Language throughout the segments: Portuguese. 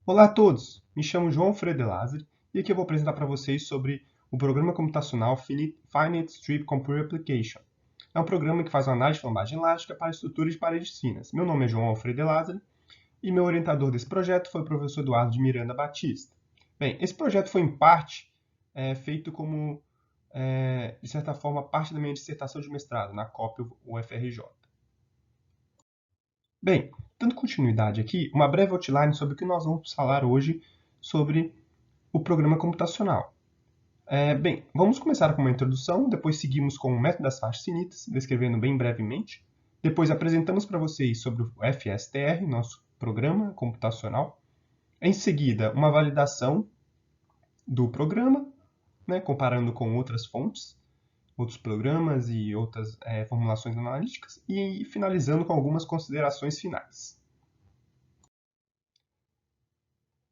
Olá a todos, me chamo João Freire de Lázari e aqui eu vou apresentar para vocês sobre o programa computacional Finite Strip Computer Application. É um programa que faz uma análise de flambagem elástica para estruturas de paredes finas. Meu nome é João Freire de Lázari e meu orientador desse projeto foi o professor Eduardo de Miranda Batista. Bem, esse projeto foi em parte feito como, de certa forma, parte da minha dissertação de mestrado na COP UFRJ. Bem, dando continuidade aqui, uma breve outline sobre o que nós vamos falar hoje sobre o programa computacional. Bem, vamos começar com uma introdução, depois seguimos com o método das faixas finitas, descrevendo bem brevemente. Depois apresentamos para vocês sobre o FSTR, nosso programa computacional. Em seguida, uma validação do programa, né, comparando com outras fontes, outros programas e outras formulações analíticas. E finalizando com algumas considerações finais.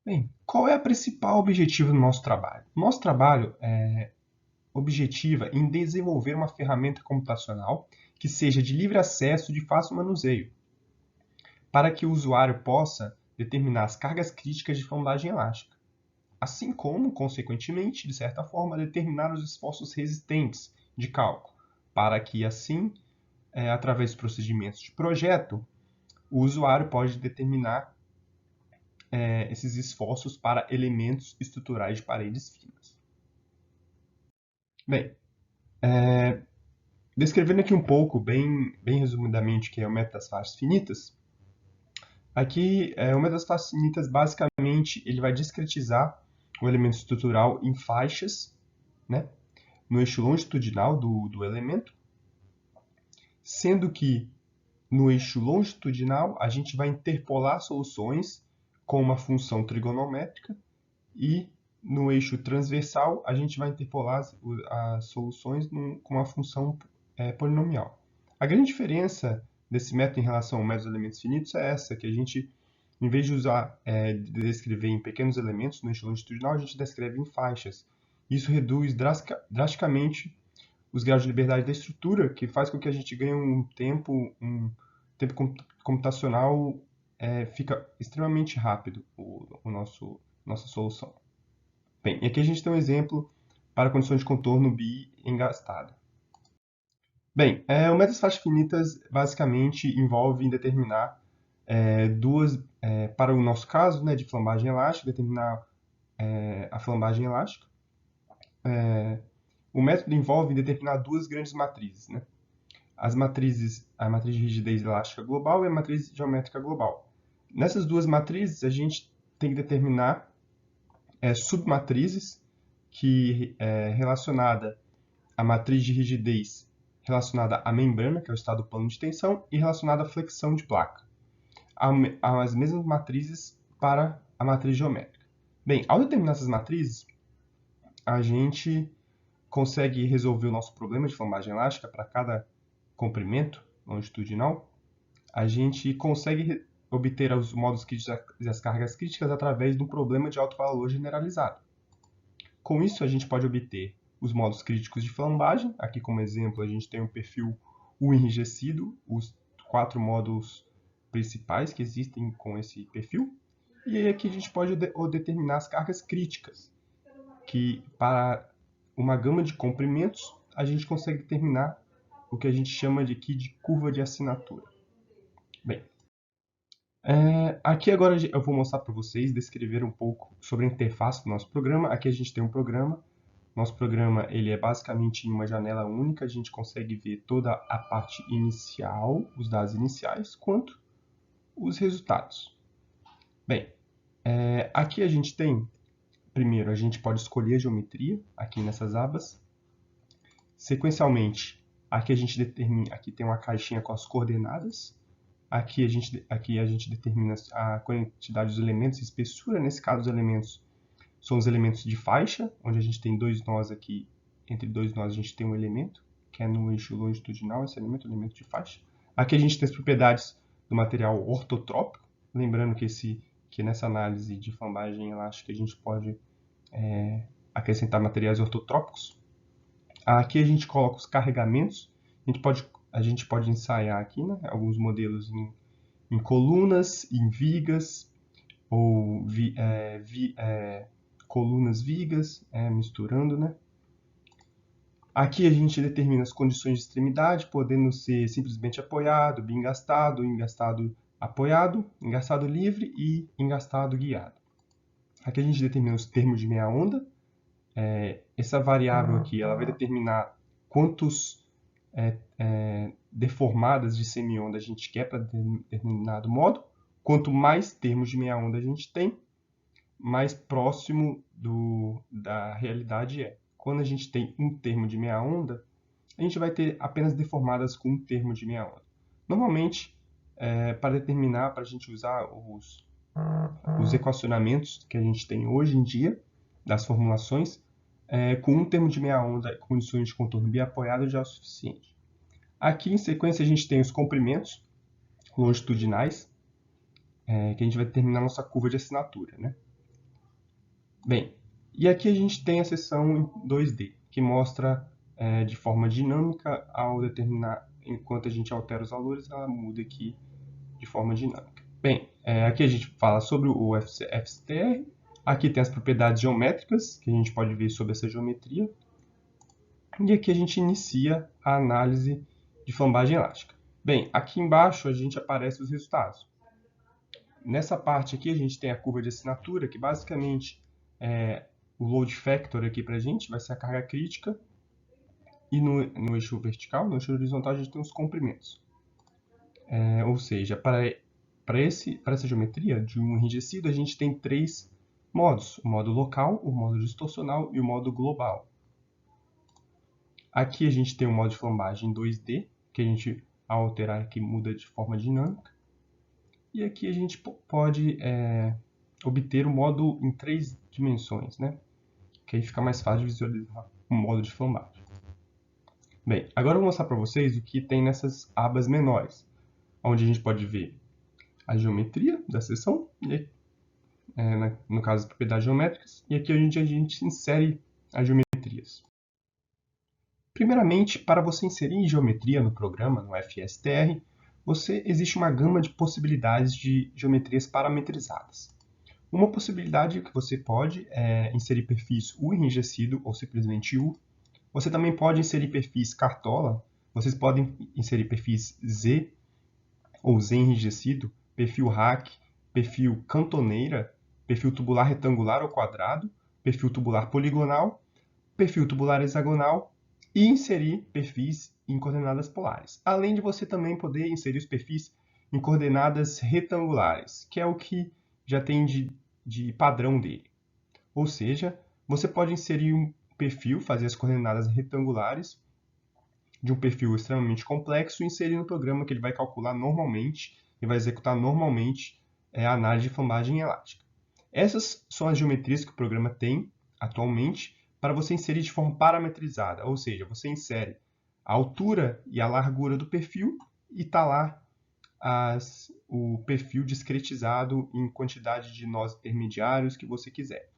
Bem, qual é o principal objetivo do nosso trabalho? Nosso trabalho objetiva em desenvolver uma ferramenta computacional que seja de livre acesso e de fácil manuseio, para que o usuário possa determinar as cargas críticas de flambagem elástica, assim como, consequentemente, de certa forma, determinar os esforços resistentes de cálculo, para que, assim, através dos procedimentos de projeto, o usuário pode determinar esses esforços para elementos estruturais de paredes finas. Bem, descrevendo aqui um pouco, bem resumidamente, o que é o método das faixas finitas, aqui, o método das faixas finitas, basicamente, ele vai discretizar o elemento estrutural em faixas, né, no eixo longitudinal do elemento, sendo que no eixo longitudinal a gente vai interpolar soluções com uma função trigonométrica e no eixo transversal a gente vai interpolar as soluções com uma função polinomial. A grande diferença desse método em relação ao método dos elementos finitos é essa, que a gente, em vez de usar, de descrever em pequenos elementos no eixo longitudinal, a gente descreve em faixas. Isso reduz drasticamente os graus de liberdade da estrutura, que faz com que a gente ganhe um tempo computacional, fica extremamente rápido nossa solução. Bem, e aqui a gente tem um exemplo para condições de contorno bi engastado. Bem, o método das faixas finitas basicamente envolve determinar para o nosso caso, né, de flambagem elástica, determinar a flambagem elástica. O método envolve determinar duas grandes matrizes, né? A matriz de rigidez elástica global e a matriz geométrica global. Nessas duas matrizes, a gente tem que determinar submatrizes que é relacionada à matriz de rigidez relacionada à membrana, que é o estado plano de tensão, e relacionada à flexão de placa. As mesmas matrizes para a matriz geométrica. Bem, ao determinar essas matrizes, a gente consegue resolver o nosso problema de flambagem elástica para cada comprimento longitudinal. A gente consegue obter os modos críticos e as cargas críticas através de um problema de alto valor generalizado. Com isso, a gente pode obter os modos críticos de flambagem. Aqui, como exemplo, a gente tem um perfil U enrijecido, os 4 modos principais que existem com esse perfil. E aí aqui a gente pode determinar as cargas críticas, que para uma gama de comprimentos, a gente consegue determinar o que a gente chama aqui de curva de assinatura. Bem, aqui agora eu vou mostrar para vocês, descrever um pouco sobre a interface do nosso programa. Aqui a gente tem um programa. Nosso programa ele é basicamente em uma janela única. A gente consegue ver toda a parte inicial, os dados iniciais, quanto os resultados. Bem, aqui a gente tem, primeiro, a gente pode escolher a geometria aqui nessas abas. Sequencialmente, aqui a gente determina, aqui tem uma caixinha com as coordenadas. Aqui a gente determina a quantidade dos elementos e espessura. Nesse caso, os elementos são os elementos de faixa, onde a gente tem dois nós aqui. Entre dois nós a gente tem um elemento, que é no eixo longitudinal, esse elemento, o elemento de faixa. Aqui a gente tem as propriedades do material ortotrópico. Lembrando que nessa análise de flambagem elástica a gente pode acrescentar materiais ortotrópicos. Aqui a gente coloca os carregamentos. A gente pode ensaiar aqui, né, alguns modelos em colunas, em vigas, ou colunas vigas, misturando, né? Aqui a gente determina as condições de extremidade, podendo ser simplesmente apoiado, bem engastado, engastado apoiado, engastado livre e engastado guiado. Aqui a gente determina os termos de meia onda. Essa variável aqui ela vai determinar quantos deformadas de semionda a gente quer para determinado modo. Quanto mais termos de meia onda a gente tem, mais próximo da realidade é. Quando a gente tem um termo de meia onda, a gente vai ter apenas deformadas com um termo de meia onda. Normalmente, para determinar, para a gente usar os equacionamentos que a gente tem hoje em dia, das formulações, com um termo de meia onda, condições de contorno biapoiado já é o suficiente. Aqui, em sequência, a gente tem os comprimentos longitudinais, que a gente vai determinar a nossa curva de assinatura, né? Bem, e aqui a gente tem a seção em 2D, que mostra de forma dinâmica, ao determinar, enquanto a gente altera os valores, ela muda aqui de forma dinâmica. Bem, aqui a gente fala sobre o FCTR, aqui tem as propriedades geométricas, que a gente pode ver sobre essa geometria, e aqui a gente inicia a análise de flambagem elástica. Bem, aqui embaixo a gente aparece os resultados. Nessa parte aqui a gente tem a curva de assinatura, que basicamente o load factor aqui para a gente vai ser a carga crítica, e no eixo vertical, no eixo horizontal, a gente tem os comprimentos. Ou seja, para essa geometria de um enrijecido, a gente tem 3 modos: o modo local, o modo distorcional e o modo global. Aqui a gente tem o modo de flambagem 2D, que a gente, ao alterar aqui, muda de forma dinâmica. E aqui a gente pode obter o modo em 3 dimensões, né? Que aí fica mais fácil de visualizar o modo de flambagem. Bem, agora eu vou mostrar para vocês o que tem nessas abas menores, onde a gente pode ver a geometria da seção, no caso as propriedades geométricas, e aqui a gente insere as geometrias. Primeiramente, para você inserir geometria no programa, no FSTR, existe uma gama de possibilidades de geometrias parametrizadas. Uma possibilidade que você pode é inserir perfis U enrijecido ou simplesmente U. Você também pode inserir perfis cartola. Vocês podem inserir perfis Z ou Z enrijecido, perfil rack, perfil cantoneira, perfil tubular retangular ou quadrado, perfil tubular poligonal, perfil tubular hexagonal e inserir perfis em coordenadas polares. Além de você também poder inserir os perfis em coordenadas retangulares, que é o que já tem de padrão dele. Ou seja, você pode inserir um perfil, fazer as coordenadas retangulares de um perfil extremamente complexo e inserir no programa que ele vai calcular normalmente e vai executar normalmente a análise de flambagem elástica. Essas são as geometrias que o programa tem atualmente para você inserir de forma parametrizada, ou seja, você insere a altura e a largura do perfil e está lá o perfil discretizado em quantidade de nós intermediários que você quiser.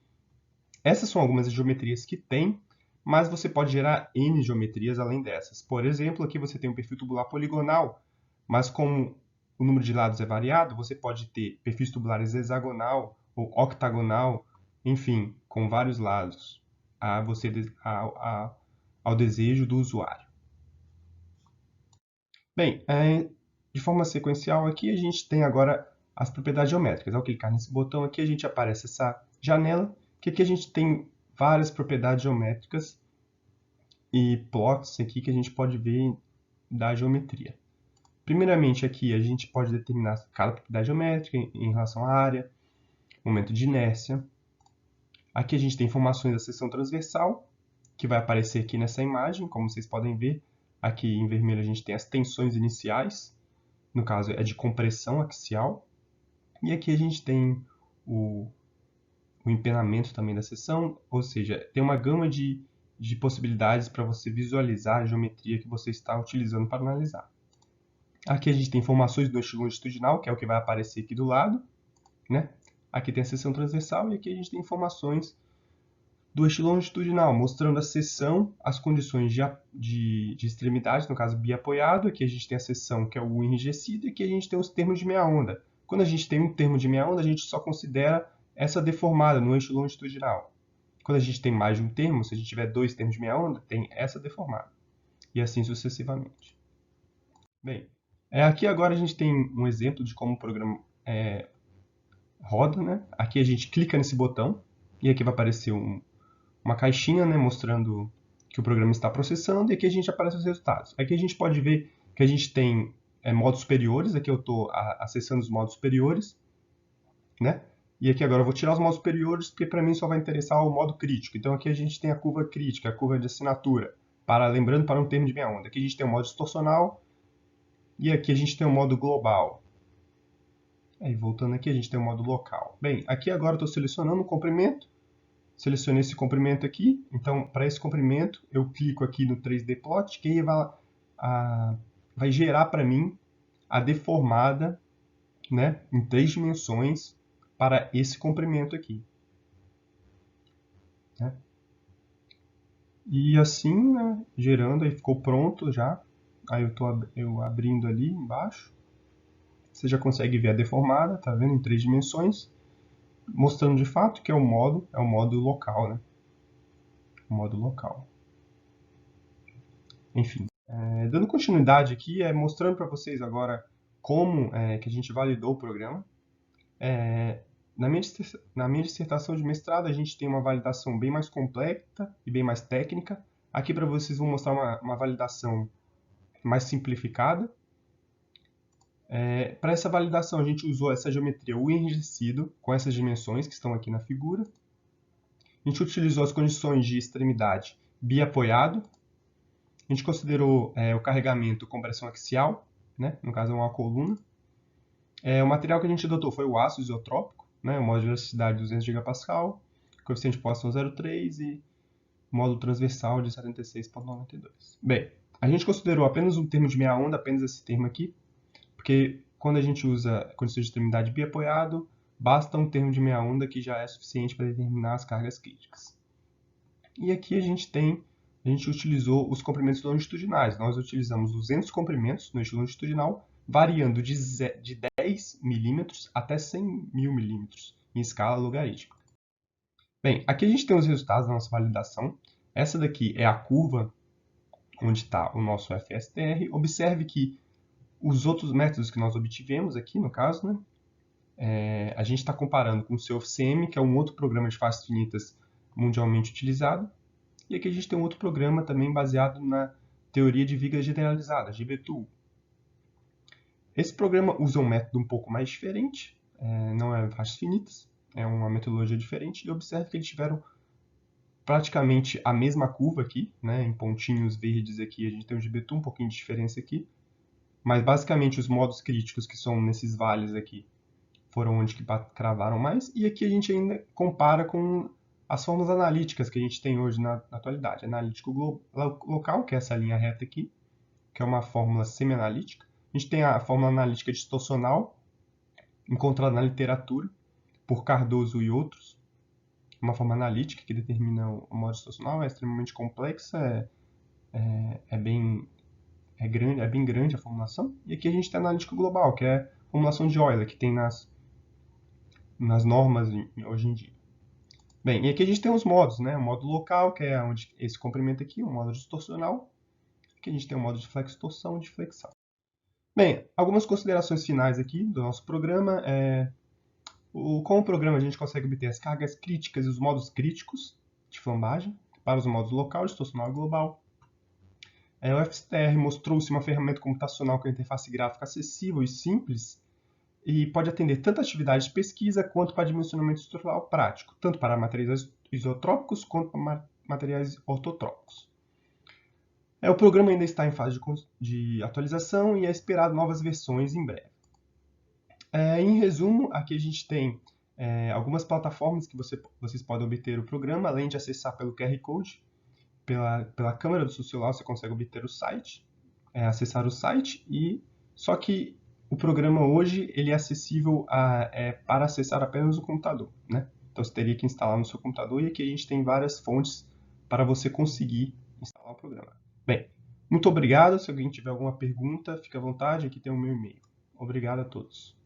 Essas são algumas geometrias que tem, mas você pode gerar N geometrias além dessas. Por exemplo, aqui você tem um perfil tubular poligonal, mas como o número de lados é variado, você pode ter perfis tubulares hexagonal ou octagonal, enfim, com vários lados, ao desejo do usuário. Bem, de forma sequencial aqui a gente tem agora as propriedades geométricas. Ao clicar nesse botão aqui, a gente aparece essa janela, que aqui a gente tem várias propriedades geométricas e plots aqui que a gente pode ver da geometria. Primeiramente, aqui a gente pode determinar cada propriedade geométrica em relação à área, momento de inércia. Aqui a gente tem informações da seção transversal, que vai aparecer aqui nessa imagem, como vocês podem ver. Aqui em vermelho a gente tem as tensões iniciais, no caso é de compressão axial. E aqui a gente tem o empenamento também da seção, ou seja, tem uma gama de possibilidades para você visualizar a geometria que você está utilizando para analisar. Aqui a gente tem informações do eixo longitudinal, que é o que vai aparecer aqui do lado, né? Aqui tem a seção transversal e aqui a gente tem informações do eixo longitudinal, mostrando a seção, as condições de extremidade, no caso biapoiado. Aqui a gente tem a seção que é o enrijecido e aqui a gente tem os termos de meia onda, Quando a gente tem um termo de meia onda, a gente só considera essa deformada no eixo longitudinal. Quando a gente tem mais de um termo, se a gente tiver 2 termos de meia onda, tem essa deformada. E assim sucessivamente. Bem, aqui agora a gente tem um exemplo de como o programa roda, né? Aqui a gente clica nesse botão e aqui vai aparecer uma caixinha, né, mostrando que o programa está processando, e aqui a gente aparece os resultados. Aqui a gente pode ver que a gente tem modos superiores, aqui eu estou acessando os modos superiores, né? E aqui agora eu vou tirar os modos superiores, porque para mim só vai interessar o modo crítico. Então aqui a gente tem a curva crítica, a curva de assinatura, lembrando para um termo de meia onda. Aqui a gente tem o modo distorcional, e aqui a gente tem o modo global. Aí voltando aqui a gente tem o modo local. Bem, aqui agora eu estou selecionando o comprimento, selecionei esse comprimento aqui, então para esse comprimento eu clico aqui no 3D Plot, que aí vai gerar para mim a deformada, né, em 3 dimensões para esse comprimento aqui. Né? E assim, né, gerando, aí ficou pronto já. Aí eu estou abrindo ali embaixo. Você já consegue ver a deformada, tá vendo, em 3 dimensões, mostrando de fato que é o modo local, né? O modo local. Enfim, dando continuidade aqui, mostrando para vocês agora como que a gente validou o programa. Na minha dissertação de mestrado, a gente tem uma validação bem mais completa e bem mais técnica. Aqui para vocês vou mostrar uma validação mais simplificada. Para essa validação, a gente usou essa geometria U enrijecido com essas dimensões que estão aqui na figura. A gente utilizou as condições de extremidade biapoiado. A gente considerou o carregamento com pressão axial, né? No caso é uma coluna. O material que a gente adotou foi o aço isotrópico, né? O módulo de elasticidade de 200 GPa, coeficiente de Poisson 0,3 e módulo transversal de 76,92. Bem, a gente considerou apenas um termo de meia onda, apenas esse termo aqui, porque quando a gente usa condições de extremidade biapoiado, basta um termo de meia onda que já é suficiente para determinar as cargas críticas. E aqui a gente utilizou os comprimentos longitudinais. Nós utilizamos 200 comprimentos no eixo longitudinal, variando de 10 milímetros até 100 mil milímetros em escala logarítmica. Bem, aqui a gente tem os resultados da nossa validação. Essa daqui é a curva onde está o nosso FSTR. Observe que os outros métodos que nós obtivemos aqui, no caso, né, a gente está comparando com o CFCM, que é um outro programa de faces finitas mundialmente utilizado. E aqui a gente tem um outro programa também baseado na teoria de vigas generalizada, GBTOO. Esse programa usa um método um pouco mais diferente, não é faces finitas, é uma metodologia diferente, e observe que eles tiveram praticamente a mesma curva aqui, né, em pontinhos verdes aqui a gente tem o GBTOO, um pouquinho de diferença aqui, mas basicamente os modos críticos que são nesses vales aqui foram onde que cravaram mais, e aqui a gente ainda compara com as fórmulas analíticas que a gente tem hoje na atualidade. Analítico local, que é essa linha reta aqui, que é uma fórmula semi-analítica. A gente tem a fórmula analítica distorcional, encontrada na literatura, por Cardoso e outros. Uma fórmula analítica que determina o modo distorcional, é extremamente complexa, é bem grande a formulação. E aqui a gente tem a analítico global, que é a formulação de Euler, que tem nas normas hoje em dia. Bem, e aqui a gente tem os modos, né? O modo local, que é onde esse comprimento aqui, o modo distorcional. Aqui a gente tem o modo de flexo-torção e de flexão. Bem, algumas considerações finais aqui do nosso programa. Com o programa a gente consegue obter as cargas críticas e os modos críticos de flambagem para os modos local, distorcional e global. O FSTR mostrou-se uma ferramenta computacional com interface gráfica acessível e simples, e pode atender tanto a atividades de pesquisa quanto para dimensionamento estrutural prático, tanto para materiais isotrópicos quanto para materiais ortotrópicos. O programa ainda está em fase de atualização e é esperado novas versões em breve. Em resumo, aqui a gente tem algumas plataformas que vocês podem obter o programa, além de acessar pelo QR Code, pela câmera do seu celular você consegue obter o site, acessar o site, só que o programa hoje ele é acessível para acessar apenas o computador, né? Então você teria que instalar no seu computador, e aqui a gente tem várias fontes para você conseguir instalar o programa. Bem, muito obrigado. Se alguém tiver alguma pergunta, fique à vontade, aqui tem o meu e-mail. Obrigado a todos.